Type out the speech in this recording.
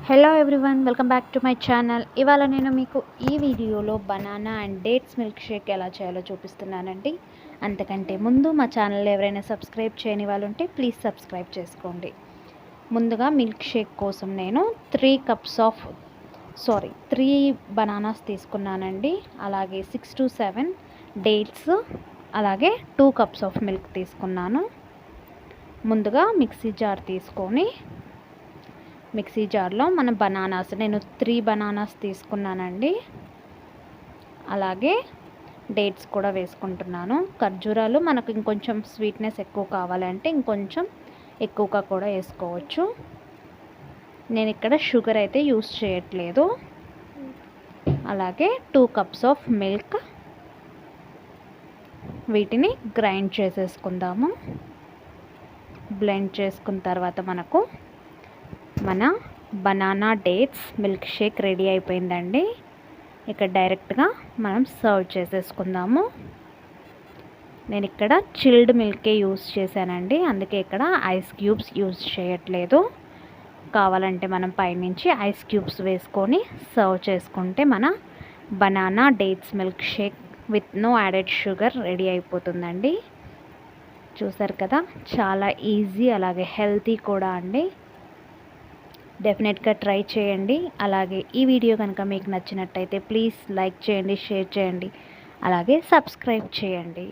Hello everyone, welcome back to my channel. ఇవాళ నేను మీకు ఈ వీడియోలో banana and dates milk shake ఎలా చేయాలో చూపిస్తున్నానండి. అంతకంటే ముందు మా ఛానల్ ఎవరైనా సబ్స్క్రైబ్ చేయని వాళ్ళు ఉంటే ప్లీజ్ సబ్స్క్రైబ్ చేసుకోండి. ముందుగా మిల్క్ షేక్ కోసం నేను 3 బనానాస్ తీసుకున్నానండి. అలాగే 6 to 7 డేట్స్, అలాగే 2 cups ఆఫ్ మిల్క్ తీసుకున్నాను. ముందుగా మిక్సీ జార్ తీసుకొని మిక్సీ జార్లో మన బనానాస్, నేను 3 బనానాస్ తీసుకున్నానండి. అలాగే డేట్స్ కూడా వేసుకుంటున్నాను. ఖర్జూరాలు మనకు ఇంకొంచెం స్వీట్నెస్ ఎక్కువ కావాలంటే ఇంకొంచెం ఎక్కువగా కూడా వేసుకోవచ్చు. నేను ఇక్కడ షుగర్ అయితే యూస్ చేయట్లేదు. అలాగే 2 cups ఆఫ్ మిల్క్, వీటిని గ్రైండ్ చేసేసుకుందాము. బ్లెండ్ చేసుకున్న తర్వాత మనకు మన banana dates milk shake ready అయిపోయిందండి. ఇక డైరెక్ట్గా మనం సర్వ్ చేసేసుకుందాము. నేను ఇక్కడ చిల్డ్ మిల్కే యూస్ చేశానండి, అందుకే ఇక్కడ ఐస్ క్యూబ్స్ యూస్ చేయట్లేదు. కావాలంటే మనం పైనుంచి ఐస్ క్యూబ్స్ వేసుకొని సర్వ్ చేసుకుంటే మన banana dates milkshake with no added sugar ready అయిపోతుందండి. చూసారు కదా, చాలా ఈజీ, అలాగే హెల్తీ కూడా అండి. డెఫినెట్గా ట్రై చేయండి. అలాగే ఈ వీడియో కనుక మీకు నచ్చినట్టయితే ప్లీజ్ లైక్ చేయండి, షేర్ చేయండి, అలాగే సబ్స్క్రైబ్ చేయండి.